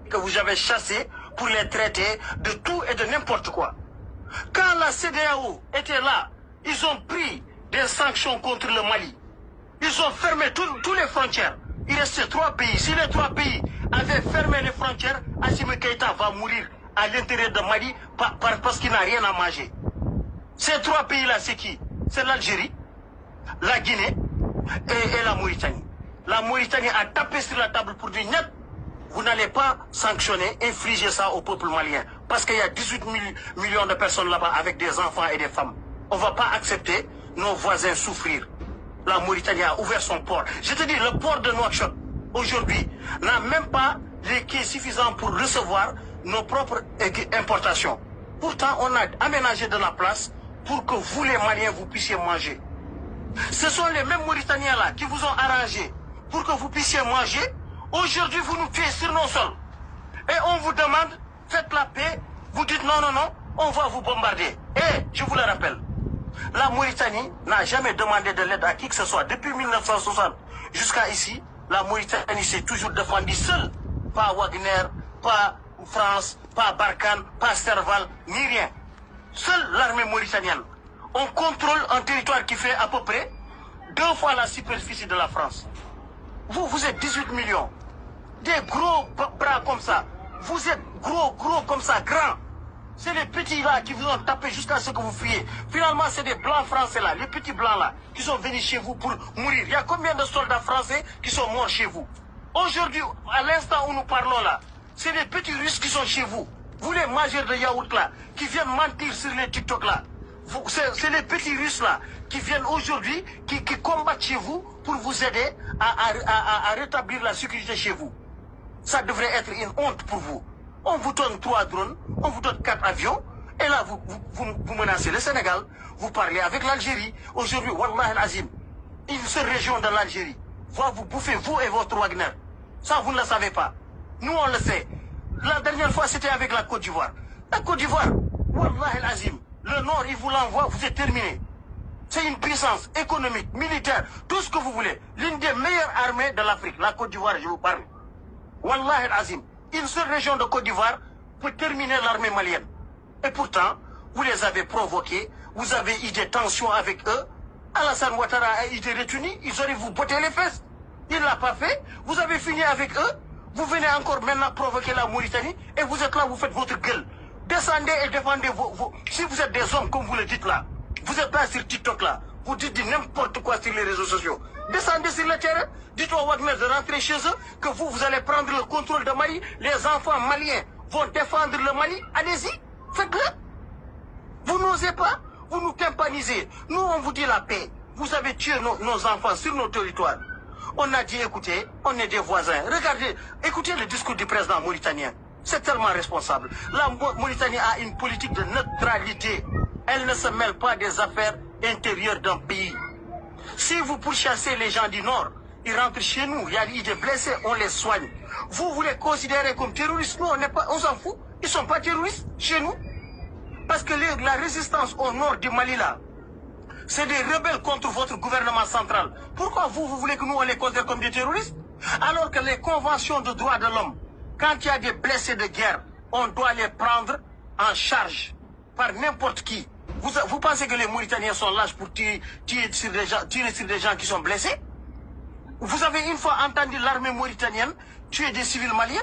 que vous avez chassés pour les traiter de tout et de n'importe quoi. Quand la CEDEAO était là, ils ont pris des sanctions contre le Mali. Ils ont fermé toutes les frontières. Il restait 3 pays. Si les 3 pays avaient fermé les frontières, Assimi Goïta va mourir à l'intérieur de Mali parce qu'il n'a rien à manger. Ces 3 pays-là, c'est qui? C'est l'Algérie, la Guinée et la Mauritanie. La Mauritanie a tapé sur la table pour dire net. Vous n'allez pas sanctionner, infliger ça au peuple malien. Parce qu'il y a 18 millions de personnes là-bas avec des enfants et des femmes. On ne va pas accepter nos voisins souffrir. La Mauritanie a ouvert son port. Je te dis, le port de Nouakchott, aujourd'hui, n'a même pas les quais suffisants pour recevoir nos propres importations. Pourtant, on a aménagé de la place pour que vous, les Maliens, vous puissiez manger. Ce sont les mêmes Mauritaniens-là qui vous ont arrangé pour que vous puissiez manger. Aujourd'hui, vous nous tuez sur nos sols. Et on vous demande, faites la paix. Vous dites non, non, non, on va vous bombarder. Et, je vous le rappelle, la Mauritanie n'a jamais demandé de l'aide à qui que ce soit. Depuis 1960 jusqu'à ici, la Mauritanie s'est toujours défendue seule. Pas Wagner, pas France, pas Barkhane, pas Serval, ni rien. Seule l'armée mauritanienne. On contrôle un territoire qui fait à peu près 2 fois la superficie de la France. Vous êtes 18 millions. Des gros bras comme ça. Vous êtes gros comme ça, grands. C'est les petits là qui vous ont tapé jusqu'à ce que vous fuyez. Finalement, c'est des blancs français là, les petits blancs là, qui sont venus chez vous pour mourir. Il y a combien de soldats français qui sont morts chez vous? Aujourd'hui, à l'instant où nous parlons là, c'est les petits Russes qui sont chez vous. Vous les mangeurs de yaourt là, qui viennent mentir sur les TikTok là. C'est les petits Russes là, qui viennent aujourd'hui, qui combattent chez vous pour vous aider à rétablir la sécurité chez vous. Ça devrait être une honte pour vous. On vous donne 3 drones, on vous donne 4 avions, et là vous menacez le Sénégal, vous parlez avec l'Algérie. Aujourd'hui, Wallah al-Azim, une seule région de l'Algérie va vous bouffer, vous et votre Wagner. Ça, vous ne le savez pas. Nous, on le sait. La dernière fois, c'était avec la Côte d'Ivoire. La Côte d'Ivoire, Wallah al-Azim, le Nord, il vous l'envoie, vous êtes terminé. C'est une puissance économique, militaire, tout ce que vous voulez. L'une des meilleures armées de l'Afrique, la Côte d'Ivoire, je vous parle. Wallah al-Azim. Une seule région de Côte d'Ivoire peut terminer l'armée malienne. Et pourtant, vous les avez provoqués, vous avez eu des tensions avec eux. Alassane Ouattara a eu des retenus, ils auraient vous botter les fesses. Il ne l'a pas fait, vous avez fini avec eux. Vous venez encore maintenant provoquer la Mauritanie et vous êtes là, vous faites votre gueule. Descendez et défendez vos... Si vous êtes des hommes, comme vous le dites là, vous êtes là sur TikTok là, vous dites n'importe quoi sur les réseaux sociaux. Descendez sur le terrain, dites au Wagner de rentrer chez eux, que vous allez prendre le contrôle de Mali. Les enfants maliens vont défendre le Mali. Allez-y, faites-le. Vous n'osez pas, vous nous tympanisez. Nous, on vous dit la paix. Vous avez tué nos enfants sur nos territoires. On a dit, écoutez, on est des voisins. Regardez, écoutez le discours du président mauritanien. C'est tellement responsable. La Mauritanie a une politique de neutralité. Elle ne se mêle pas des affaires intérieures d'un pays. Si vous pourchassez les gens du Nord, ils rentrent chez nous, il y a des blessés, on les soigne. Vous les considérez comme terroristes, nous on s'en fout. Ils ne sont pas terroristes chez nous. Parce que la résistance au nord du Mali là, c'est des rebelles contre votre gouvernement central. Pourquoi vous voulez que nous on les considère comme des terroristes? Alors que les conventions de droits de l'homme, quand il y a des blessés de guerre, on doit les prendre en charge par n'importe qui. Vous pensez que les Mauritaniens sont lâches pour tirer sur des gens qui sont blessés? Vous avez une fois entendu l'armée mauritanienne tuer des civils maliens?